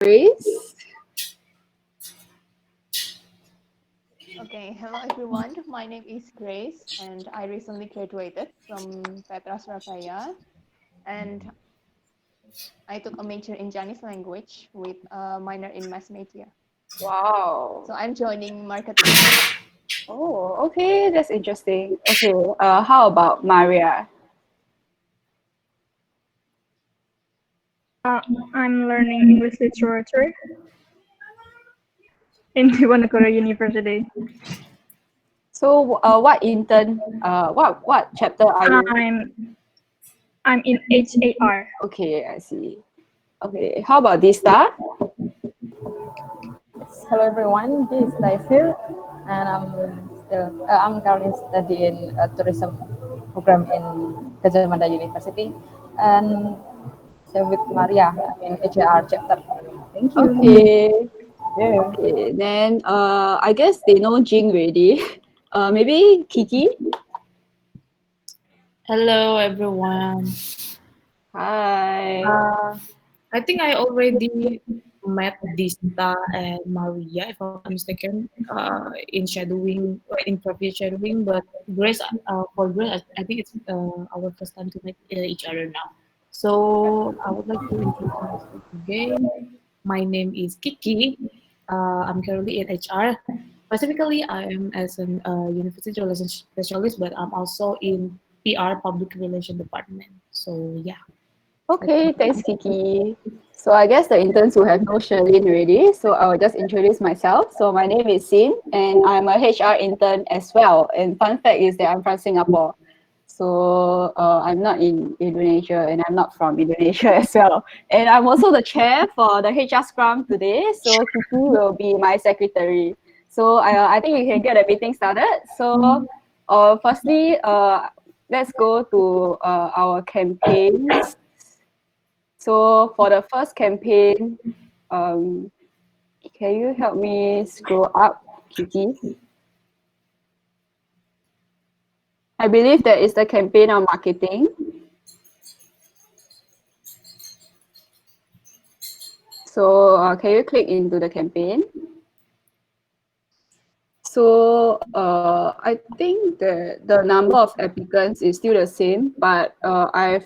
Grace. Okay, hello everyone. My name is Grace, and I recently graduated from Petra Surabaya, and I took a major in Chinese language with a minor in mass media. Wow. So I'm joining marketing. Oh, okay, that's interesting. Okay, how about Maria? Uh, I'm learning English literature in Diponegoro University. So, what intern? What chapter are you? I'm in HAR. Okay, I see. Okay, how about this star? Hello everyone, this is Taifir, and I'm currently studying a tourism program in Gajah Mada University, and same with Maria, I'm in HR chapter. Thank you. Okay, Yeah. okay. Then, I guess they know Jing already. Maybe Kiki. Hello, everyone. Hi. Uh, I think I already met Dista and Maria, if I'm not mistaken, in shadowing, in previous shadowing. But Grace, for Grace, I think it's our first time to meet each other now. So I would like to introduce myself again. My name is Kiki. I'm currently in HR. Specifically, I am as an university relations specialist, but I'm also in PR, public relation department. So yeah. Okay, thanks, Kiki. So I guess the interns will have no Shirlene already. So I will just introduce myself. So my name is Sin, and I'm a HR intern as well. And fun fact is that I'm from Singapore. So I'm not in Indonesia, and I'm not from Indonesia as well. And I'm also the chair for the HR Scrum today. So Kiki will be my secretary. So I think we can get the meeting started. So firstly, let's go to our campaigns. So for the first campaign, um, can you help me scroll up, Kiki? I believe that is the campaign on marketing. So can you click into the campaign? So I think that the number of applicants is still the same, but I've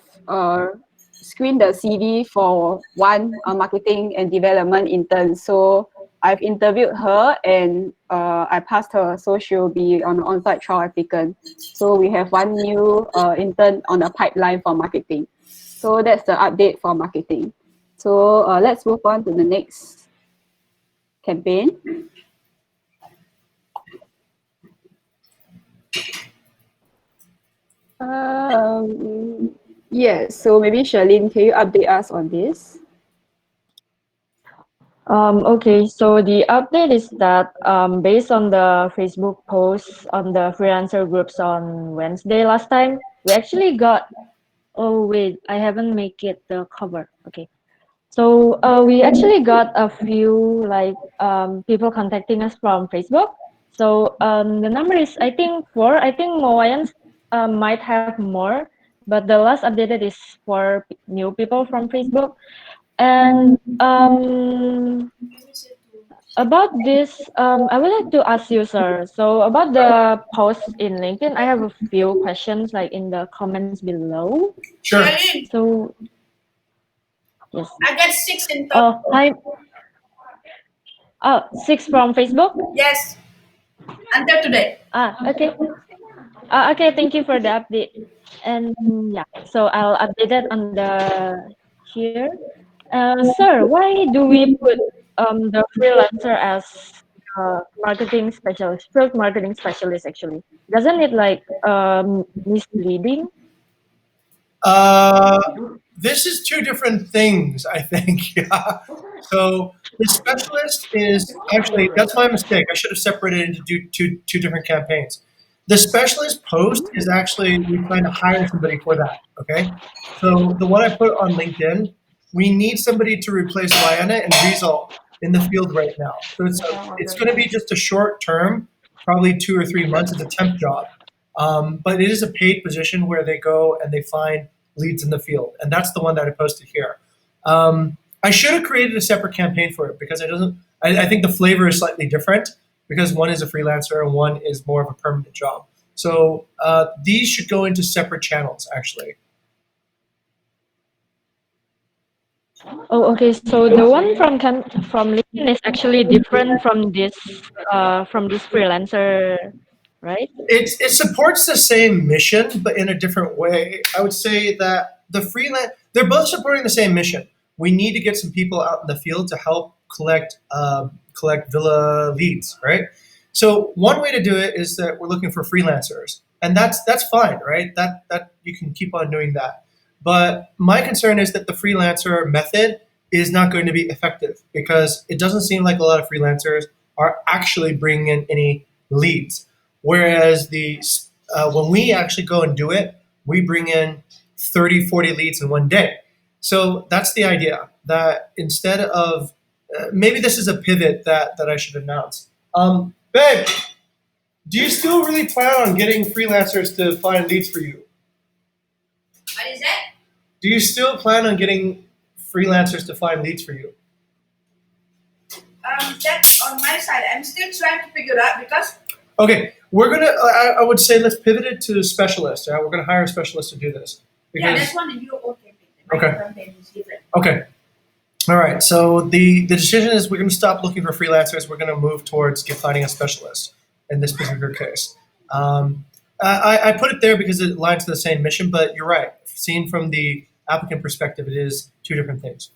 screened the CV for one marketing and development intern. So I've interviewed her and I passed her, so she'll be on on-site trial applicant. So we have one new intern on the pipeline for marketing. So that's the update for marketing. So let's move on to the next campaign. Yes, so maybe Charlene, can you update us on this? Okay, so the update is that based on the Facebook posts on the freelancer groups on Wednesday last time, we actually got, oh wait, I haven't make it the cover. Okay. So we actually got a few like people contacting us from Facebook. So the number is I think four. I think Moayans might have more, but the last updated is for new people from Facebook. And about this, I would like to ask you, sir. So about the post in LinkedIn, I have a few questions like in the comments below. Sure. So yes. I got 6 in Oh, total. hi. Oh, six from Facebook? Yes, until today. Okay. Okay, thank you for the update. And yeah, so I'll update it on the here. Sir, why do we put the freelancer as marketing specialist, field marketing specialist actually? Doesn't it like misleading? Uh, this is two different things, I think. Yeah. So the specialist is actually that's my mistake. I should have separated into two different campaigns. The specialist post is actually we plan to hire somebody for that. Okay. So the one I put on LinkedIn, we need somebody to replace Liana and Rizal in the field right now. So it's going to be just a short term, probably 2 or 3 months. It's a temp job. But it is a paid position where they go and they find leads in the field, and that's the one that I posted here. I should have created a separate campaign for it because it doesn't. I think the flavor is slightly different because one is a freelancer and one is more of a permanent job. So these should go into separate channels, actually. Oh, okay. So the one from LinkedIn is actually different from this freelancer, right? It supports the same mission, but in a different way. I would say that they're both supporting the same mission. We need to get some people out in the field to help collect villa leads, right? So one way to do it is that we're looking for freelancers, and that's fine, right? That you can keep on doing that. But my concern is that the freelancer method is not going to be effective because it doesn't seem like a lot of freelancers are actually bringing in any leads. Whereas when we actually go and do it, we bring in 30, 40 leads in one day. So that's the idea that instead of maybe this is a pivot that I should announce. Babe, do you still really plan on getting freelancers to find leads for you? What is that? Do you still plan on getting freelancers to find leads for you? That's on my side. I'm still trying to figure out because Okay, we're gonna. I would say let's pivot it to specialists. Yeah, we're gonna hire a specialist to do this. yeah, that's one of your own campaign. My Okay. campaign is different. Okay. All right. So the decision is we're going to stop looking for freelancers. We're going to move towards finding a specialist in this particular case. I put it there because it aligns to the same mission, but you're right. Seen from the applicant perspective, it is two different things.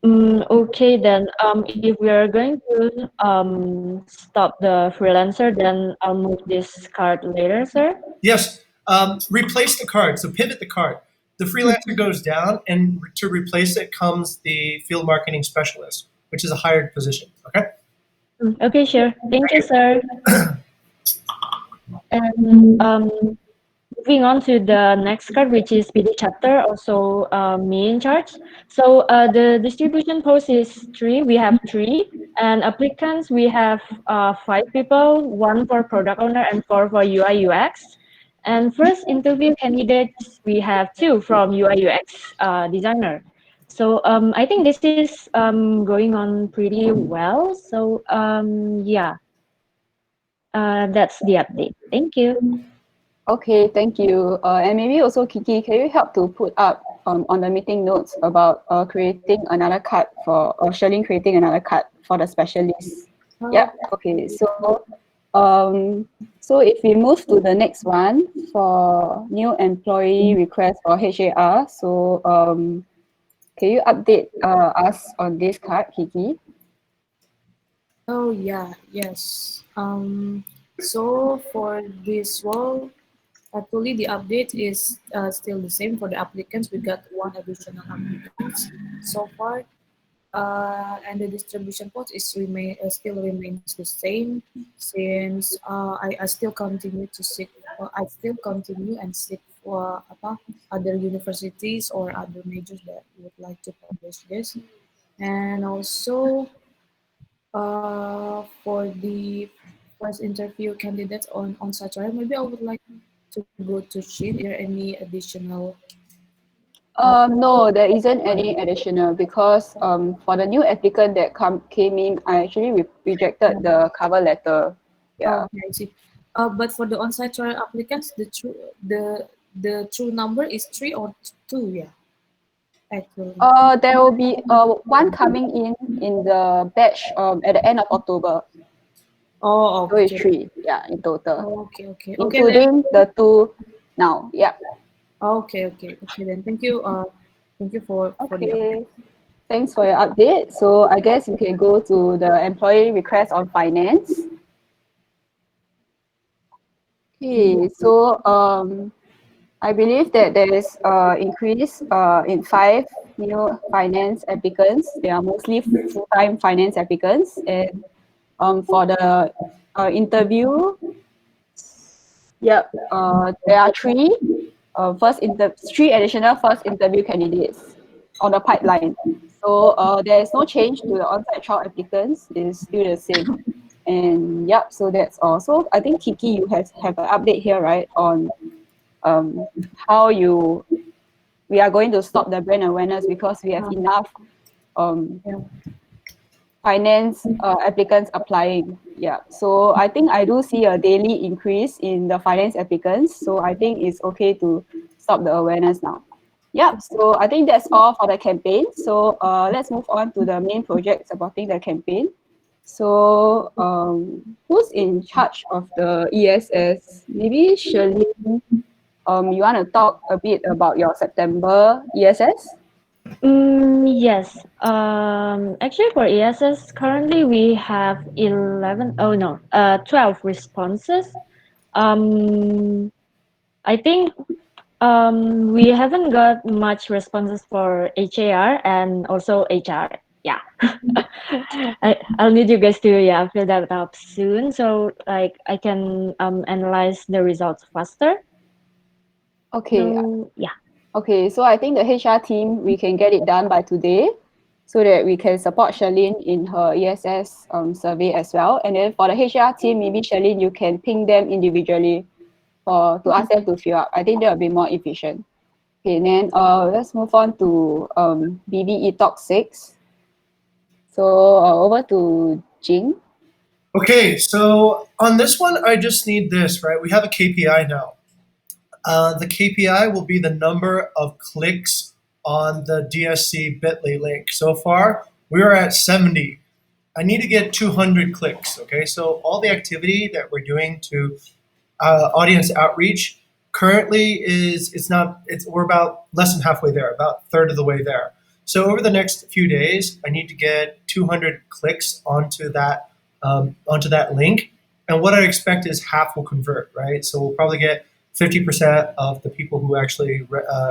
Okay, then if we are going to stop the freelancer, then I'll move this card later, sir. Yes. Replace the card. So pivot the card. The freelancer goes down, and to replace it comes the field marketing specialist, which is a hired position. Okay. Okay, sure. Thank you, sir. And moving on to the next card, which is PD chapter, also me in charge. So the distribution post is 3. We have 3, and applicants we have 5 people, 1 for product owner and 4 for UI UX. And first interview candidates we have 2 from UI UX designer. So I think this is going on pretty well. So yeah, that's the update. Thank you. Okay, thank you. And maybe also Kiki, can you help to put up on the meeting notes about creating another card or Shirley creating another card for the specialists? Yeah. Okay. So if we move to the next one for new employee request for HAR, so can you update us on this card, Kiki? Oh yeah, yes. So for this role, actually the update is still the same for the applicants. We got 1 additional applicants so far, and the distribution post is still remains the same since I still continue to seek. I still continue and seek for other universities or other majors that would like to publish this, and also. For the first interview candidates on Saturday, maybe I would like to go to Shin. Is there any additional? No, there isn't any additional because for the new applicant that came in, I actually rejected the cover letter. Yeah. Okay, I see. But for the on-site trial applicants, the true number is 3 or 2, yeah. Actually. There will be one coming in the batch at the end of October. Oh, So it's okay. 3, yeah, in total, Okay. including the 2 now. Yeah. Okay. Then thank you. Thank you for the update. Okay. Thanks for your update. So I guess you can go to the employee request on finance. Okay. So I believe that there is increase in 5 new finance applicants. They are mostly full-time finance applicants, and for the interview, there are 3 3 additional first interview candidates on the pipeline. So there is no change to the on-site trial applicants. It is still the same. And so that's all. So I think Kiki, you have an update here, right, on how you we are going to stop the brand awareness because we have enough finance applicants applying. Yeah, so I think I do see a daily increase in the finance applicants. So I think it's okay to stop the awareness now. Yeah, so I think that's all for the campaign. So let's move on to the main project supporting the campaign. So who's in charge of the ESS? Maybe Shirley, you want to talk a bit about your September ESS? Yes. Actually, for ESS, currently we have 11. Oh no, 12 responses. Um, I think we haven't got much responses for HAR and also HR. Yeah. I'll need you guys to fill that up soon so like I can analyze the results faster. Okay, So yeah. okay, so I think the HR team, we can get it done by today so that we can support Charlene in her ESS survey as well. And then for the HR team, maybe Charlene, you can ping them individually to ask them to fill up. I think that will be more efficient. Okay, then let's move on to BBE Talk 6. So over to Jing. Okay, so on this one, I just need this, right? We have a KPI now. The KPI will be the number of clicks on the DSC bit.ly link. So far, we are at 70. I need to get 200 clicks, okay? So all the activity that we're doing to audience outreach currently we're about less than halfway there, about a third of the way there. So over the next few days, I need to get 200 clicks onto that link, and what I expect is half will convert, right? So we'll probably get 50% of the people who actually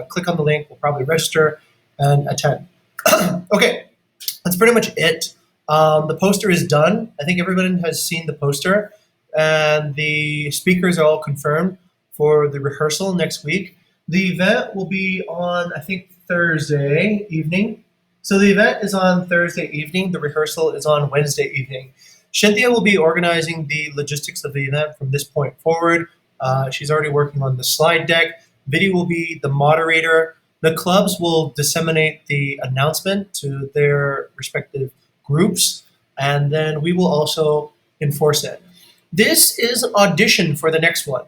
click on the link will probably register and attend. Okay, that's pretty much it. The poster is done. I think everyone has seen the poster, and the speakers are all confirmed for the rehearsal next week. The event will be on, I think, Thursday evening. So the event is on Thursday evening. The rehearsal is on Wednesday evening. Cynthia will be organizing the logistics of the event from this point forward. She's already working on the slide deck. Vidi will be the moderator. The clubs will disseminate the announcement to their respective groups, and then we will also enforce it. This is an audition for the next one,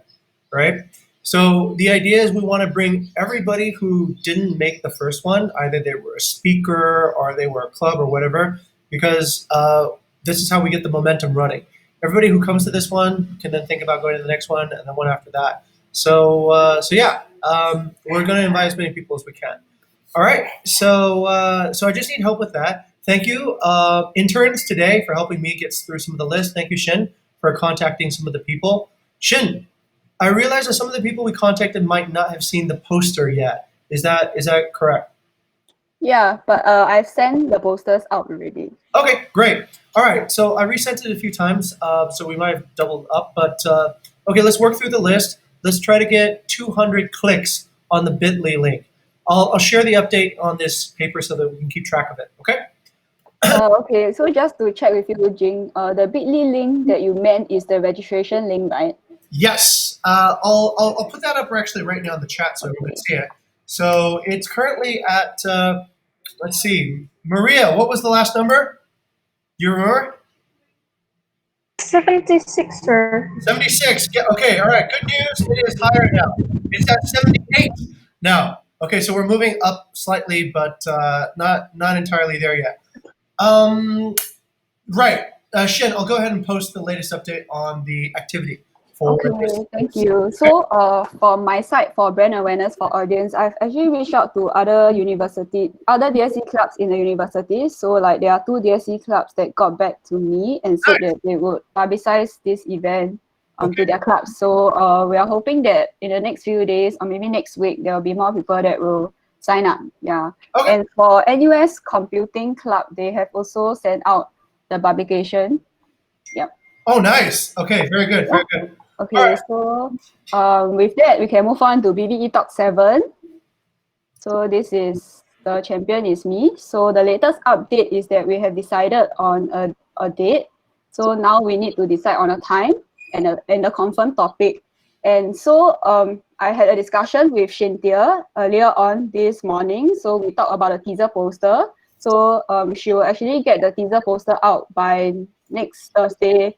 right? So the idea is we want to bring everybody who didn't make the first one, either they were a speaker or they were a club or whatever, because this is how we get the momentum running. Everybody who comes to this one can then think about going to the next one and the one after that. So yeah, we're going to invite as many people as we can. All right, so I just need help with that. Thank you, interns today, for helping me get through some of the list. Thank you, Shin, for contacting some of the people. Shin, I realize that some of the people we contacted might not have seen the poster yet. Is that correct? Yeah, but I've sent the posters out already. Okay, great. All right, so I resent it a few times, so we might have doubled up. But okay, let's work through the list. Let's try to get 200 clicks on the bit.ly link. I'll share the update on this paper so that we can keep track of it. Okay. Okay, so just to check with you, Jing, the bit.ly link that you meant is the registration link, right? Yes, I'll put that up actually right now in the chat so everyone can see it. So it's currently at, let's see, Maria, what was the last number? You remember? 76, sir. 76. Yeah, okay, all right, good news. It is higher now. It's at 78 now. Okay, so we're moving up slightly, but not entirely there yet. Right, Shin, I'll go ahead and post the latest update on the activity. Okay, thank you. So for my side, for brand awareness for audience, I've actually reached out to other DSC clubs in the university. So like there are 2 DSC clubs that got back to me and said that they would publicize this event to their clubs. So we are hoping that in the next few days or maybe next week, there will be more people that will sign up. Yeah. Okay. And for NUS Computing Club, they have also sent out the publication. Yep. Oh, nice. Okay, very good, very good. Okay, so with that, we can move on to BBE Talk 7. So this is the champion is me. So the latest update is that we have decided on a date. So now we need to decide on a time and a confirmed topic. And so I had a discussion with Shintia earlier on this morning. So we talked about a teaser poster. So she will actually get the teaser poster out by next Thursday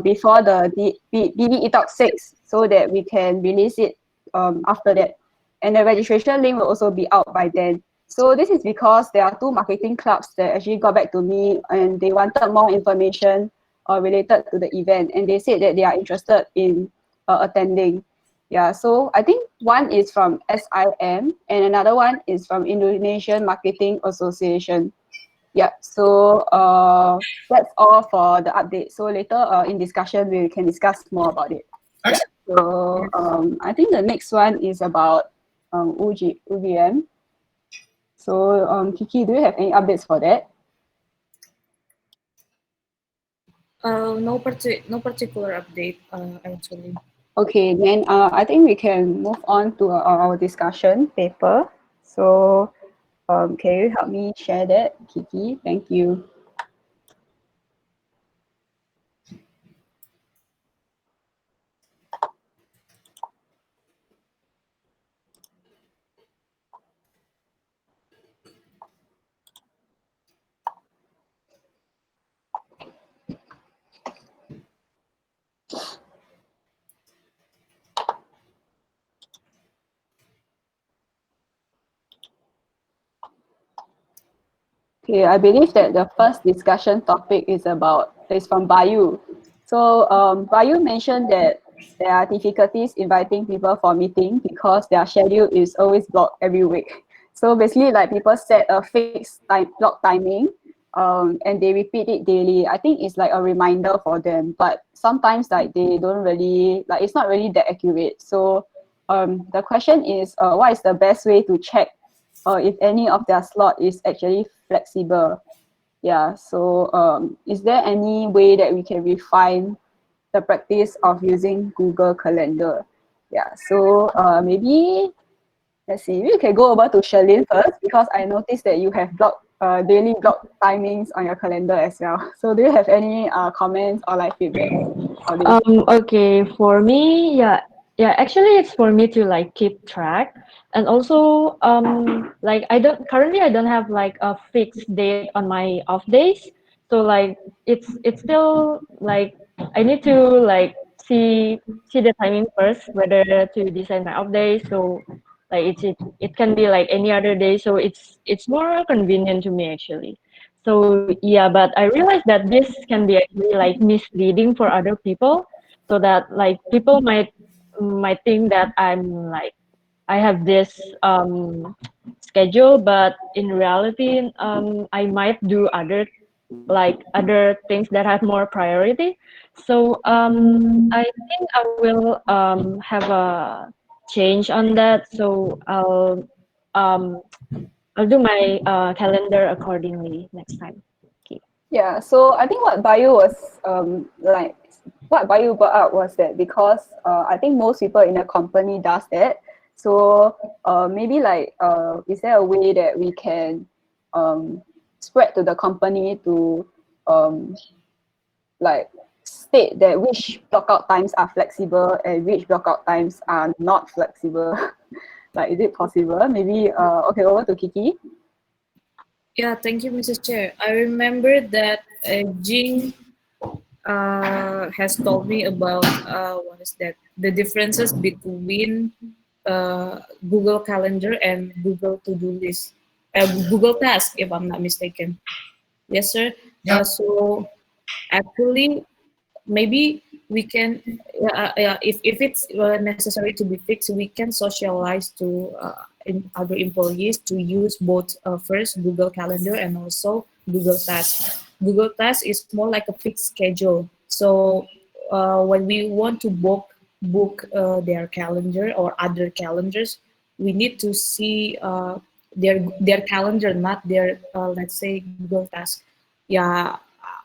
before the BB eTalk 6 so that we can release it after that. And the registration link will also be out by then. So this is because there are two marketing clubs that actually got back to me and they wanted more information related to the event. And they said that they are interested in attending. Yeah, so I think one is from SIM and another one is from Indonesian Marketing Association. Yeah, so that's all for the update. So later in discussion, we can discuss more about it. Yeah, so I think the next one is about UVM. So Kiki, do you have any updates for that? No particular update actually. Okay, then I think we can move on to our discussion paper. So can you help me share that, Kiki? Thank you. Okay, I believe that the first discussion topic is from Bayu. So Bayu mentioned that there are difficulties inviting people for meeting because their schedule is always blocked every week. So basically, like people set a fixed block timing, and they repeat it daily. I think it's like a reminder for them, but sometimes like they don't really like it's not really that accurate. So the question is, what is the best way to check if any of their slot is actually flexible? Yeah, so is there any way that we can refine the practice of using Google Calendar? Yeah, so maybe let's see, we can go over to Sherlyn first because I noticed that you have daily block timings on your calendar as well. So do you have any comments or like feedback on this? Okay, for me, yeah, actually it's for me to like keep track. And also, like I don't have like a fixed date on my off days. So like it's still like I need to like see the timing first, whether to decide my off day. So like it can be like any other day. So it's more convenient to me actually. So yeah, but I realized that this can be actually like misleading for other people, so that like people might think that I'm like I have this schedule, but in reality, I might do other things that have more priority. So I think I will have a change on that. So um, I'll do my calendar accordingly next time. Okay. Yeah, so I think what Bayu brought up was that because I think most people in a company does that. So maybe like is there a way that we can spread to the company to um, like state that which blockout times are flexible and which blockout times are not flexible? Like, is it possible? Maybe okay, over to Kiki. Yeah, thank you, Mrs. Chair. I remember that Jing has told me about what is that the differences between Google Calendar and Google To Do List, Google Task, if I'm not mistaken. Yes, sir. Yeah. So actually, maybe we can, if it's necessary to be fixed, we can socialize to other employees to use both first Google Calendar and also Google Task. Google Task is more like a fixed schedule. So when we want to book their calendar or other calendars, we need to see their calendar, not their let's say Google Task. Yeah,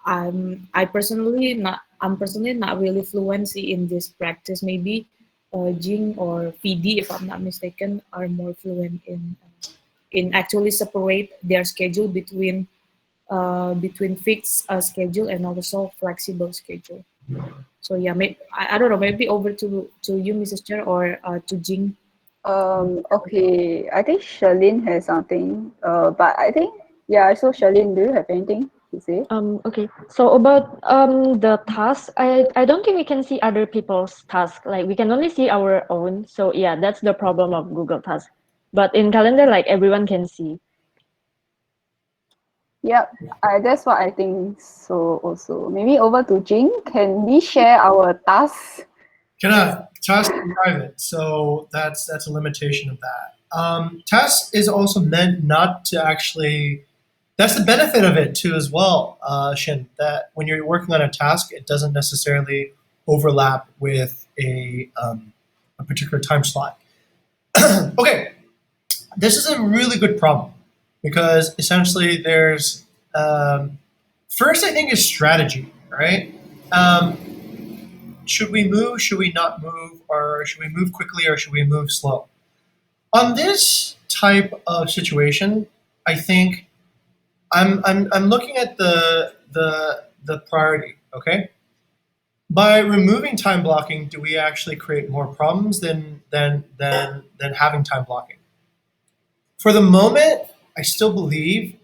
I'm personally not really fluency in this practice. Maybe Jing or PD, if I'm not mistaken, are more fluent in actually separate their schedule between fixed schedule and also flexible schedule. So yeah, I don't know. Maybe over to you, Mrs. Chair, or to Jing. Okay, I think Charlene has something. But I think, yeah, so Charlene, do you have anything to say? Okay. So about the task, I don't think we can see other people's task. Like we can only see our own. So yeah, that's the problem of Google Task. But in calendar, like everyone can see. Yep, that's what I think. So also, maybe over to Jing. Can we share our tasks? Task is private, so that's a limitation of that. Task is also meant not to actually. That's the benefit of it too, as well, Shin. That when you're working on a task, it doesn't necessarily overlap with a particular time slot. Okay, this is a really good problem because essentially there's first I think is strategy, right? Um, should we move? Should we not move? Or should we move quickly or should we move slow? On this type of situation, I think I'm looking at the priority. Okay, by removing time blocking, do we actually create more problems than having time blocking? For the moment, I still believe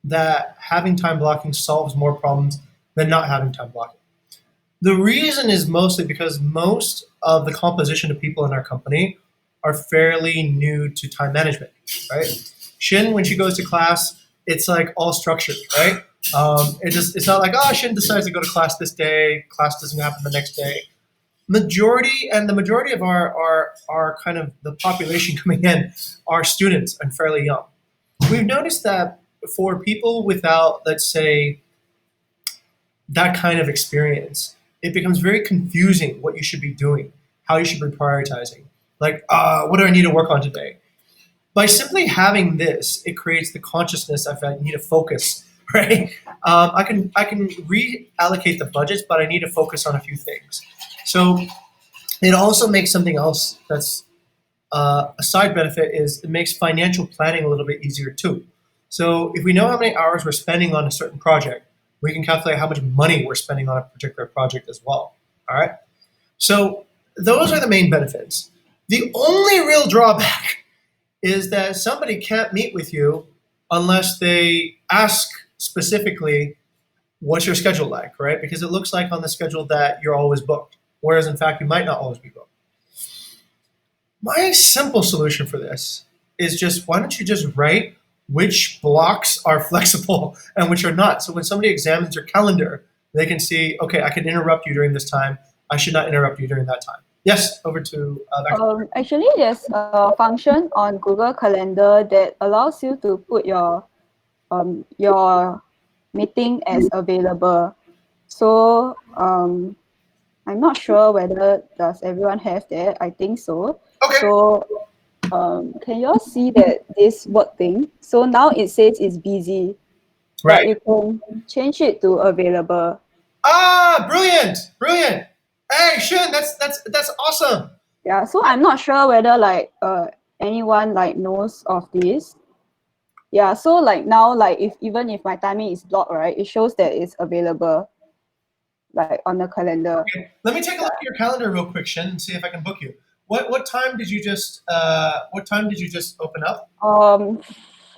that having time blocking solves more problems than not having time blocking. The reason is mostly because most of the composition of people in our company are fairly new to time management, right? Shin, when she goes to class, it's like all structured, right? It's not like, oh, Shin decides to go to class this day, class doesn't happen the next day. The majority of our kind of the population coming in are students and fairly young. We've noticed that for people without, let's say, that kind of experience, it becomes very confusing what you should be doing, how you should be prioritizing. Like, what do I need to work on today? By simply having this, it creates the consciousness of I need to focus, right? I can reallocate the budgets, but I need to focus on a few things. So it also makes something else that's a side benefit is it makes financial planning a little bit easier too. So if we know how many hours we're spending on a certain project, we can calculate how much money we're spending on a particular project as well. All right. So those are the main benefits. The only real drawback is that somebody can't meet with you unless they ask specifically, what's your schedule like, right? Because it looks like on the schedule that you're always booked, whereas in fact you might not always be booked. My simple solution for this is just why don't you just write which blocks are flexible and which are not. So when somebody examines your calendar, they can see, okay, I can interrupt you during this time. I should not interrupt you during that time. Yes, over to Actually, there's a function on Google Calendar that allows you to put your meeting as available. So I'm not sure whether does everyone have that. I think so. Okay. So can you all see that this work thing? So now it says it's busy, but Right. you can change it to available. Ah, brilliant, brilliant. Hey, Shin, that's awesome. Yeah, so I'm not sure whether like anyone like knows of this. Yeah, so like now like if even if my timing is blocked, right, it shows that it's available like on the calendar. Okay. Let me take a look at your calendar real quick, Shin, and see if I can book you. What time did you just open up?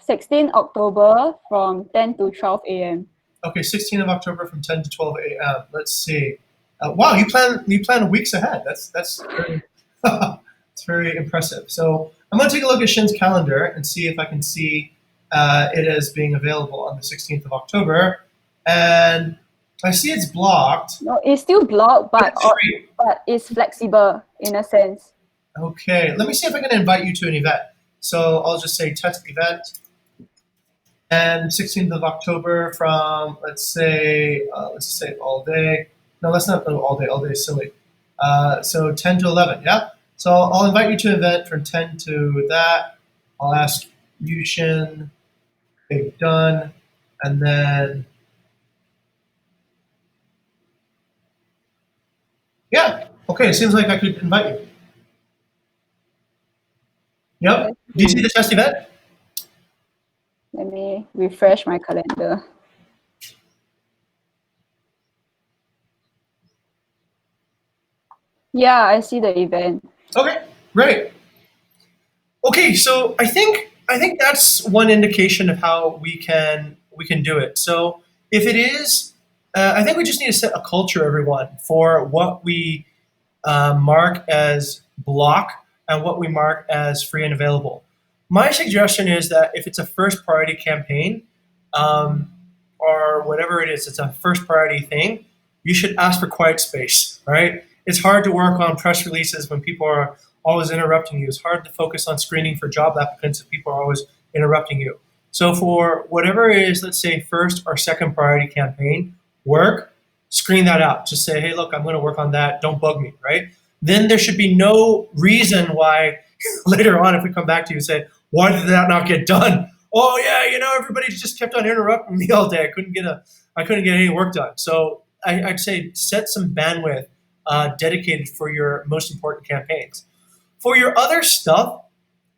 16 October from 10 to 12 a.m. Okay, 16th of October from 10 to 12 a.m. Let's see. Wow, you plan weeks ahead. That's very it's very impressive. So I'm going to take a look at Shin's calendar and see if I can see it as being available on the 16th of October. And I see it's blocked. No, it's still blocked, but It's free. it's flexible in a sense. Okay, let me see if I can invite you to an event. So I'll just say test event. And 16th of October from, let's say all day. No, let's not go all day. All day is silly. So 10 to 11, yeah? So I'll invite you to an event from 10 to that. I'll ask Yushin, okay, done. And then, yeah, okay, it seems like I could invite you. Yep. Do you see the test event? Let me refresh my calendar. Yeah, I see the event. Okay, great. Okay, so I think that's one indication of how we can do it. So if it is, I think we just need to set a culture, everyone, for what we mark as block and what we mark as free and available. My suggestion is that if it's a first priority campaign, um, or whatever it is, it's a first priority thing, you should ask for quiet space, right? It's hard to work on press releases when people are always interrupting you. It's hard to focus on screening for job applicants if people are always interrupting you. So for whatever it is, let's say first or second priority campaign, work, screen that out. Just say, hey, look, I'm going to work on that. Don't bug me, right? Then there should be no reason why later on, if we come back to you and say, why did that not get done? Oh yeah, everybody just kept on interrupting me all day. I couldn't get any work done. So I'd say set some bandwidth dedicated for your most important campaigns. For your other stuff,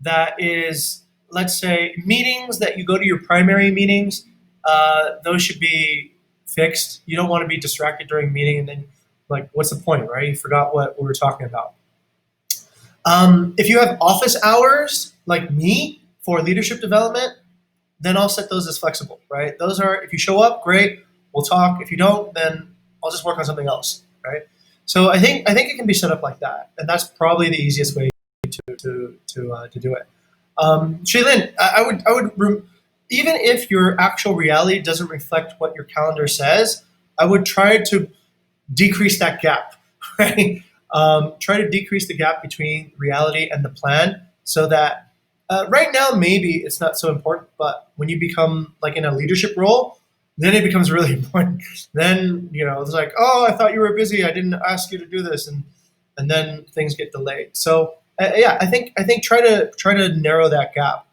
that is, let's say, meetings that you go to your primary meetings, those should be fixed. You don't want to be distracted during a meeting and then, like, what's the point, right? You forgot what we were talking about. If you have office hours, like me, for leadership development, then I'll set those as flexible, right? Those are, if you show up, great, we'll talk. If you don't, then I'll just work on something else, right? So I think it can be set up like that, and that's probably the easiest way to do it. Shaylin, even if your actual reality doesn't reflect what your calendar says, I would try to decrease that gap, right? Try to decrease the gap between reality and the plan, so that right now maybe it's not so important, but when you become like in a leadership role, then it becomes really important. Then it's like, oh, I thought you were busy. I didn't ask you to do this, and then things get delayed. So yeah, I think try to narrow that gap.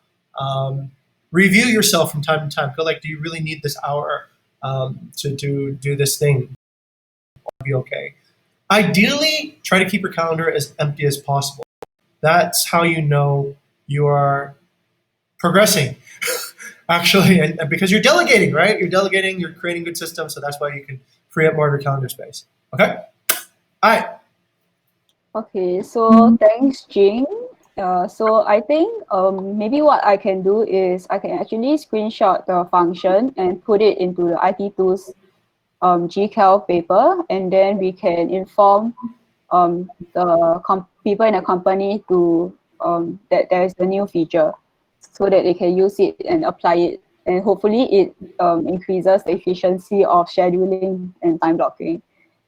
Review yourself from time to time. Go like, do you really need this hour to do this thing? Be okay. Ideally, try to keep your calendar as empty as possible. That's how you know you are progressing, actually, and because you're delegating, right? You're delegating, you're creating good systems, so that's why you can free up more of your calendar space. Okay? All right. Okay, so thanks, Jing. So I think maybe what I can do is I can actually screenshot the function and put it into the IT tools GCal paper, and then we can inform the people in the company to that there is a new feature, so that they can use it and apply it, and hopefully it increases the efficiency of scheduling and time blocking.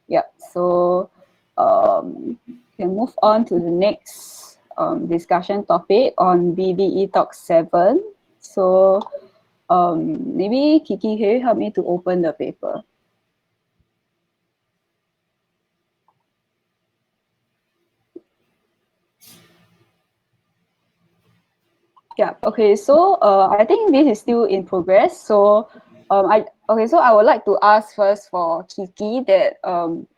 Yeah, so can move on to the next discussion topic on BBE Talk 7. So maybe Kiki, can you help me to open the paper? Yeah. Okay. So I think this is still in progress. So so I would like to ask first for Kiki that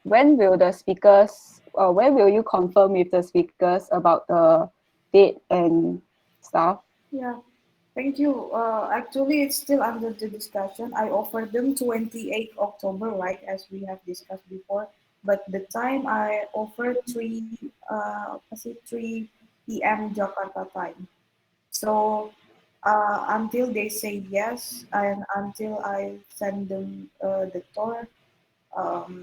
when will the speakers when will you confirm with the speakers about the date and stuff? Yeah, thank you. Actually, it's still under the discussion. I offered them 28 October, right, as we have discussed before. But the time I offered 3 p.m. Jakarta time. So until they say yes, and until I send them the tour, apa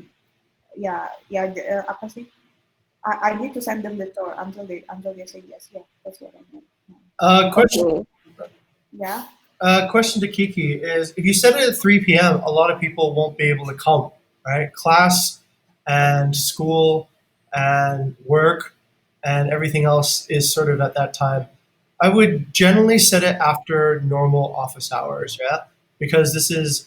sih? I need to send them the tour until they say yes. Yeah, that's what I meant. Question. Okay. Yeah. Question to Kiki is: if you set it at 3 p.m., a lot of people won't be able to come, right? Class and school and work and everything else is sort of at that time. I would generally set it after normal office hours, yeah, because this is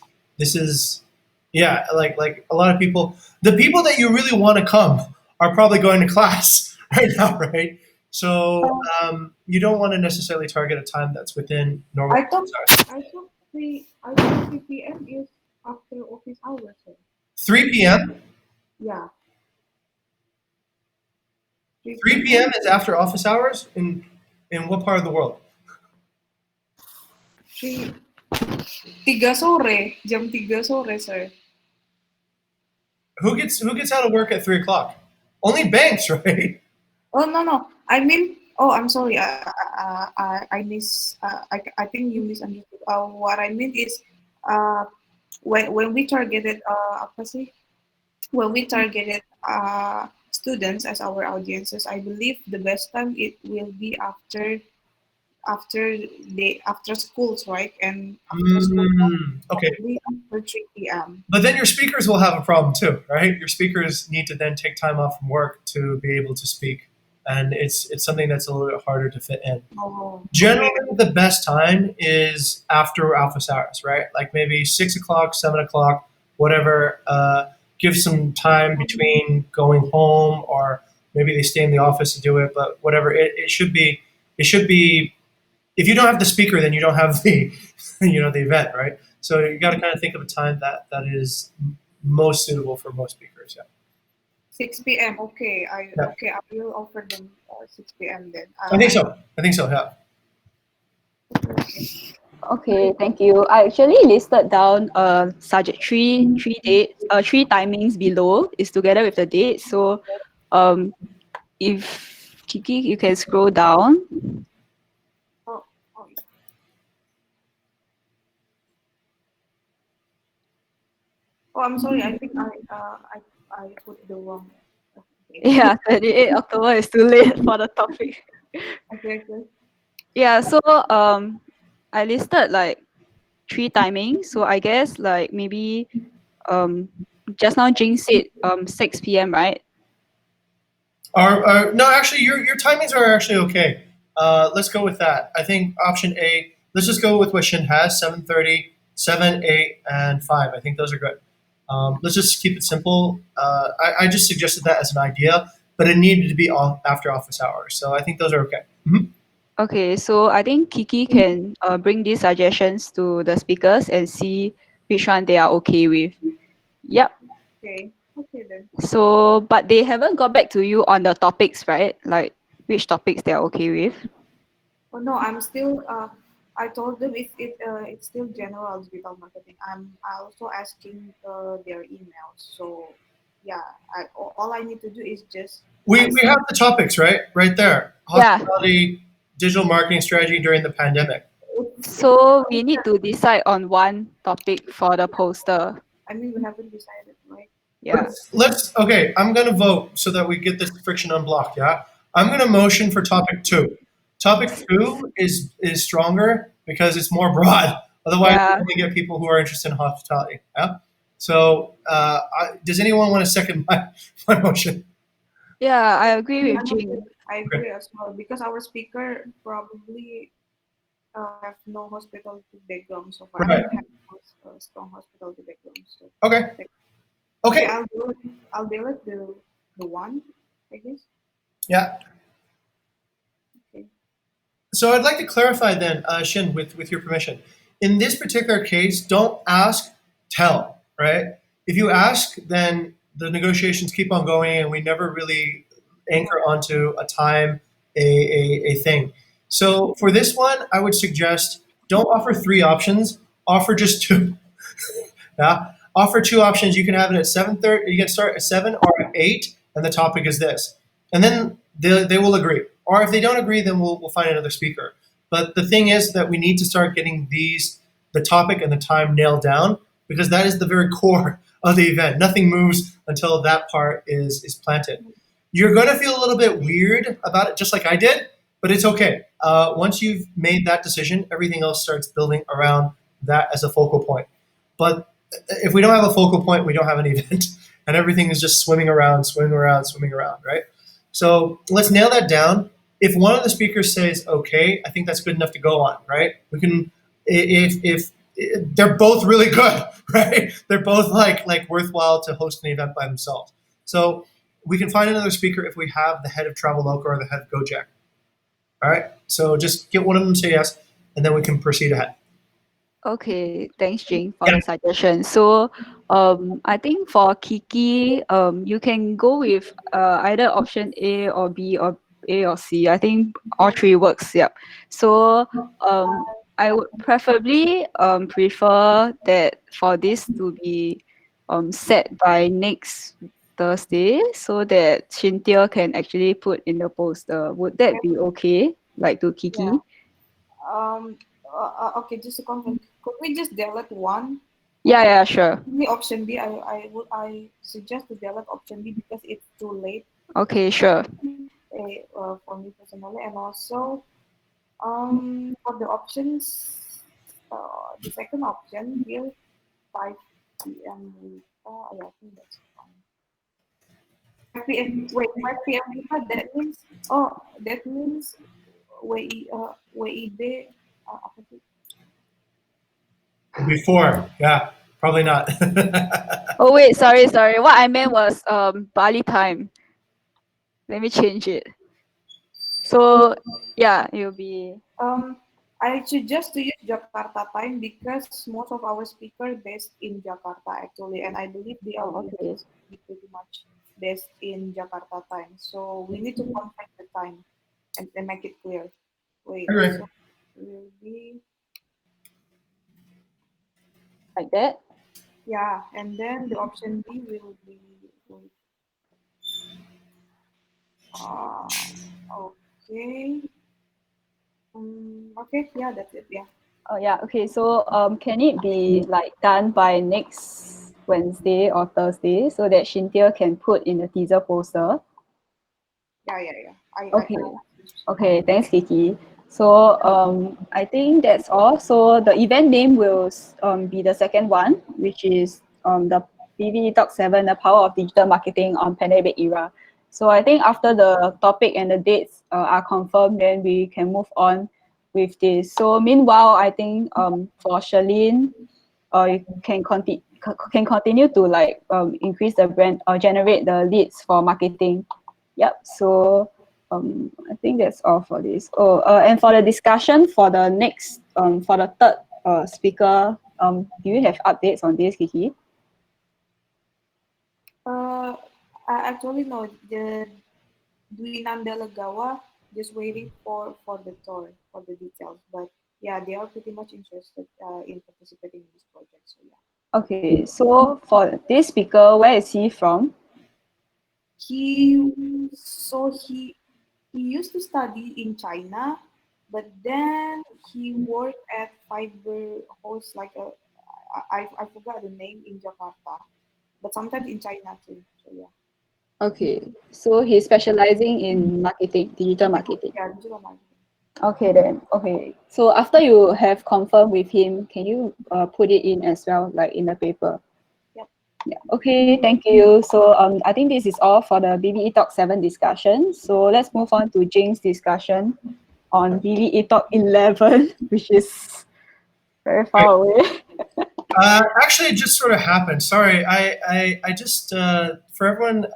yeah, like a lot of people, the people that you really want to come are probably going to class right now, right? So you don't want to necessarily target a time that's within normal I thought office hours. I thought 3 p.m. is after office hours. So. 3 p.m. Yeah. 3 p.m. is after office hours in what part of the world? 3 jam 3 sore, sir. Who gets out of work at 3 o'clock? Only banks, right? Oh no no. I mean, oh, I'm sorry. I think you misunderstood. What I mean is, uh, when we targeted apa sih? When we targeted students as our audiences, I believe the best time it will be after schools, right? And after school, Okay. probably after 3 p.m. But then your speakers will have a problem too, right? Your speakers need to then take time off from work to be able to speak, and it's something that's a little bit harder to fit in. Oh, Generally, okay. the best time is after office hours, right? Like maybe 6 o'clock, 7 o'clock, whatever. Give some time between going home, or maybe they stay in the office to do it. But whatever, it should be. It should be. If you don't have the speaker, then you don't have the, the event, right? So you got to kind of think of a time that is most suitable for most speakers. Yeah. 6 p.m. Okay, Yeah. I will offer them 6 p.m. then. I think so. I think so. Yeah. Okay, thank you. I actually listed down subject three dates, three timings below is together with the date. So um if Kiki you can scroll down. Oh, oh, oh, I'm sorry. I think I put the wrong. Okay, Yeah, 28 October is too late for the topic. okay, okay. Yeah, so I listed like three timings. So I guess like maybe um just now Jing said 6 p.m. right? No, actually, your timings are actually okay. Let's go with that. I think option A. Let's just go with what Shin has: 7:30, 7, 8, and 5. I think those are good. Let's just keep it simple. I just suggested that as an idea, but it needed to be after office hours. So I think those are okay. Okay, so I think Kiki can bring these suggestions to the speakers and see which one they are okay with. Yep. Okay, okay then. So, but they haven't got back to you on the topics, right? Like which topics they are okay with. Oh no, I'm still. I told them it's still general digital marketing. I'm also asking their emails. So yeah, all I need to do is just We have the topics right there. Yeah. Hospitality, digital marketing strategy during the pandemic. it's So we need to decide on one topic for the poster. I mean we haven't decided, right? Yeah. Let's okay. I'm gonna vote so that we get this friction unblocked. Yeah, I'm gonna motion for topic two. Topic two is stronger because it's more broad. Otherwise, we Yeah. only get people who are interested in hospitality. Yeah. So, does anyone want to second my motion? Yeah, I agree with I'm okay. Jing. I Okay. agree as well because our speaker probably have no hospitality background so far. I Right. mean, have a strong hospitality background. So Okay. okay, Okay. I'll delete the one, I guess. Yeah. Okay. So I'd like to clarify then, Shin, with your permission. In this particular case, don't ask, tell, right? If you ask, then the negotiations keep on going and we never really anchor onto a time, a thing. So for this one, I would suggest don't offer three options, offer just two. Yeah. Offer two options. You can have it at 7:30. You can start at 7 or at 8, and the topic is this. And then they will agree. Or if they don't agree, then we'll find another speaker. But the thing is that we need to start getting the topic and the time nailed down because that is the very core of the event. Nothing moves until that part is planted. You're going to feel a little bit weird about it, just like I did, but it's okay. Once you've made that decision, everything else starts building around that as a focal point. But if we don't have a focal point, we don't have an event, and everything is just swimming around, swimming around, swimming around, right? So let's nail that down. If one of the speakers says okay, I think that's good enough to go on, right? We can, if they're both really good, right? They're both like worthwhile to host an event by themselves. So we can find another speaker if we have the head of Traveloka or the head of Gojek. All right. So just get one of them to say yes, and then we can proceed ahead. Okay, thanks Jing for Yeah. the suggestion. So I think for Kiki, you can go with either option A or B or A or C. I think all three works, yep. So I would preferably prefer that for this to be set by next Thursday so that Cynthia can actually put in the poster. Would that be okay? Like to Yeah. Kiki? Okay, just to confirm, could we just delete one? Yeah, yeah, sure. The option B, I suggest to delete option B because it's too late Okay, sure. for me personally, and also for the options, the second option will 5 p.m. Yeah, I think that's fine. 5 p.m. Wait, 5 p.m. That means that means WIB apa sih? Before, yeah, probably not. Oh wait, sorry. What I meant was Bali time. Let me change it. So yeah, it'll be I suggest to use Jakarta time because most of our speakers based in Jakarta actually, and I believe the audience okay. is pretty much based in Jakarta time. So we need to contact the time and make it clear. Wait, Anyway, so will be Like that. yeah, and then the option B will be uh, okay. Okay, yeah, that's it. Yeah. Oh yeah, okay. So can it be like done by next Wednesday or Thursday so that Cynthia can put in the teaser poster? Yeah. Okay. Okay, thanks, Kiki. So I think that's all. So the event name will be the second one, which is the PV Talk 7, the power of digital marketing on pandemic era. So I think after the topic and the dates are confirmed, then we can move on with this. So meanwhile, I think for Charlene, you can continue to like increase the brand or generate the leads for marketing. Yep. So I think that's all for this. Oh, and for the discussion for the next for the third speaker, do you have updates on this, Kiki? I actually know the Dwi Nandalagawa just waiting for the tour for the details, but yeah, they are pretty much interested in participating in this project. So yeah, Okay. So for this speaker, where is he from? he so he used to study in China, but then he worked at Fiber Host like I forgot the name in Jakarta, but sometimes in China too. So yeah, Okay. So he's specializing in marketing, digital marketing. yeah, digital marketing. Okay then. Okay. So after you have confirmed with him, can you put it in as well, like in the paper? Yep. Yeah. Okay. Thank you. So I think this is all for the BBE Talk 7 discussion. So let's move on to Jane's discussion on BBE Talk 11, which is very far away. actually, it just sort of happened. Sorry, I just for everyone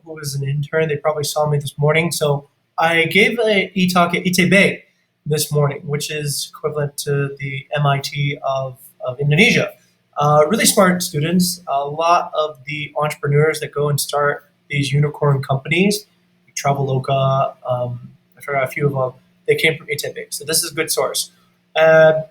who was an intern, they probably saw me this morning. So I gave a e-talk at ITB this morning, which is equivalent to the MIT of Indonesia. Really smart students. A lot of the entrepreneurs that go and start these unicorn companies, like Traveloka, I forgot a few of them. They came from ITB, so this is a good source. Uh,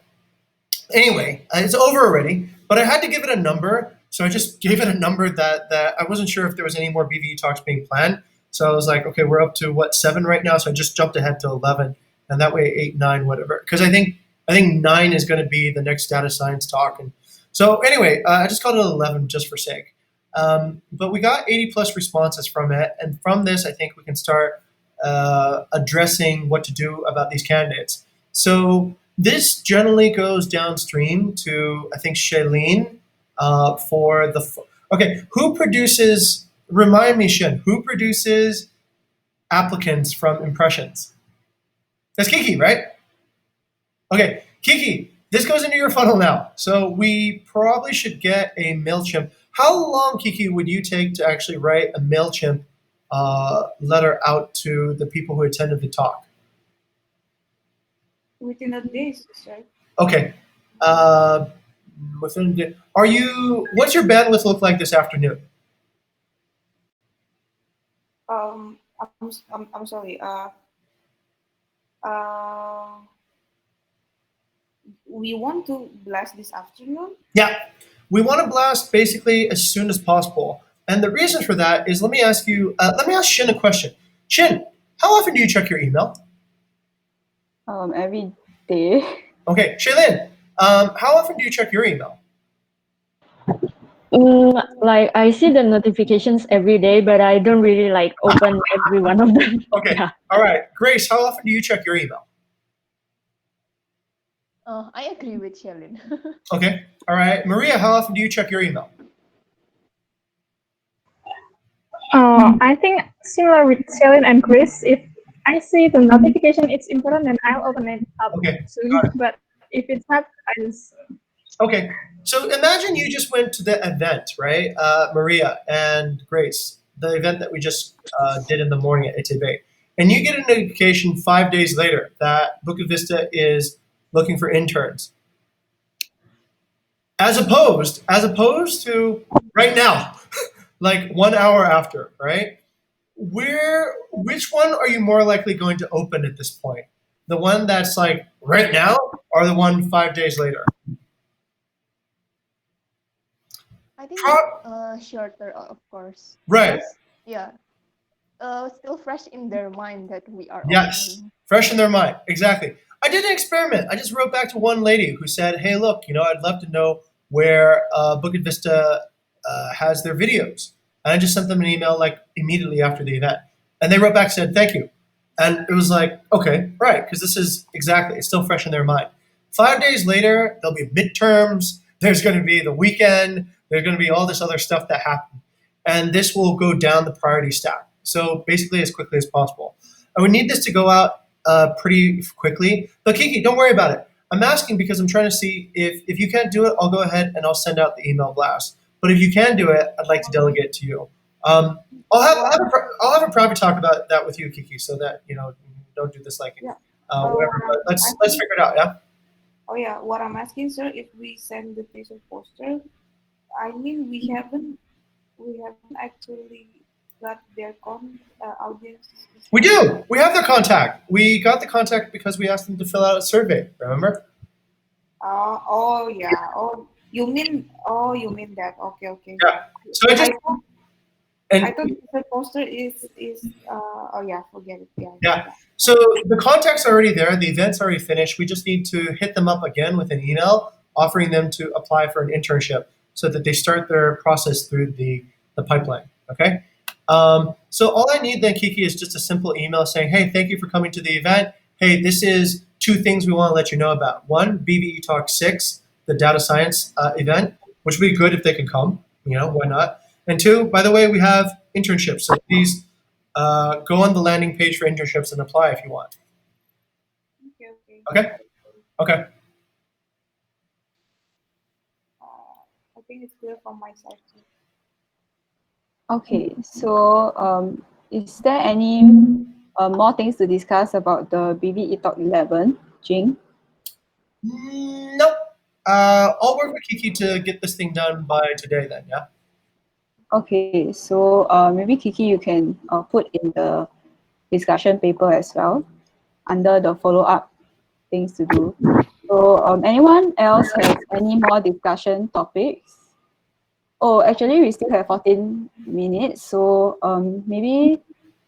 Anyway, it's over already, but I had to give it a number. So I just gave it a number that I wasn't sure if there was any more BVE talks being planned. So I was like, okay, we're up to what, 7 right now. So I just jumped ahead to 11, and that way 8, 9, whatever. Because I think 9 is going to be the next data science talk. And so anyway, I just called it 11 just for sake. But we got 80 plus responses from it, and from this, I think we can start addressing what to do about these candidates. So this generally goes downstream to, I think, Shailene for the. Okay, who produces? Remind me, Shin. Who produces applicants from impressions? That's Kiki, right? Okay, Kiki. This goes into your funnel now. So we probably should get a Mailchimp. How long, Kiki, would you take to actually write a Mailchimp letter out to the people who attended the talk? Within a day, right? Okay. Within are you? What's your bandwidth look like this afternoon? I'm sorry. Uh, we want to blast this afternoon. Yeah, we want to blast basically as soon as possible. And the reason for that is, let me ask Shin a question. Shin, how often do you check your email? Every day. Okay, Shaylin, how often do you check your email? Like I see the notifications every day, but I don't really like open every one of them. Okay, Yeah. all right. Grace, how often do you check your email? I agree with Shelin. Okay, all right. Maria, how often do you check your email? I think similar with Celine and Chris, if I see the notification it's important, then I'll open it up Okay, soon. got it. But if it's not, I just Okay, so imagine you just went to the event, right? Maria and Grace, the event that we just did in the morning at Itebe. And you get a notification 5 days later that Bukit Vista is looking for interns. As opposed to right now, like 1 hour after, right? Which one are you more likely going to open at this point? The one that's like right now, or the one 5 days later? I think shorter, of course. Right. Because, yeah, still fresh in their mind that we are Yes, opening. fresh in their mind. Exactly. I did an experiment. I just wrote back to one lady who said, "Hey, look, I'd love to know where Bukit Vista has their videos." And I just sent them an email like immediately after the event, and they wrote back and said, "Thank you." And it was like, okay, right, because this is exactly it's still fresh in their mind. 5 days later, there'll be midterms. There's going to be the weekend. There's going to be all this other stuff that happened, and this will go down the priority stack. So basically, as quickly as possible. I would need this to go out pretty quickly. But Kiki, don't worry about it. I'm asking because I'm trying to see if you can't do it, I'll go ahead and I'll send out the email blast. But if you can do it, I'd like to delegate it to you. I'll have a private talk about that with you, Kiki, so that don't do this like Yeah. whatever. But let's figure it out. Yeah. Oh yeah, what I'm asking, sir, if we send the piece of poster, I mean we haven't actually got their audience. We do. We have their contact. We got the contact because we asked them to fill out a survey. Remember? Oh yeah. You mean that? Okay. Yeah. So I just I and thought the poster is oh yeah, forget it. yeah. So the contact's already there. The event's already finished. We just need to hit them up again with an email offering them to apply for an internship so that they start their process through the pipeline. Okay. So all I need then, Kiki, is just a simple email saying, "Hey, thank you for coming to the event. Hey, this is two things we want to let you know about. One, BBE Talk 6, the data science event, which would be good if they could come. Why not? And two, by the way, we have internships. So please go on the landing page for internships and apply if you want." Okay. Okay? Okay. I think it's clear from my side too. Okay, so is there any more things to discuss about the BBE Talk 11, Jing? Nope. I'll work with Kiki to get this thing done by today then, yeah? Okay, so maybe Kiki, you can put in the discussion paper as well under the follow-up things to do. So anyone else has any more discussion topics? Oh, actually, we still have 14 minutes. So maybe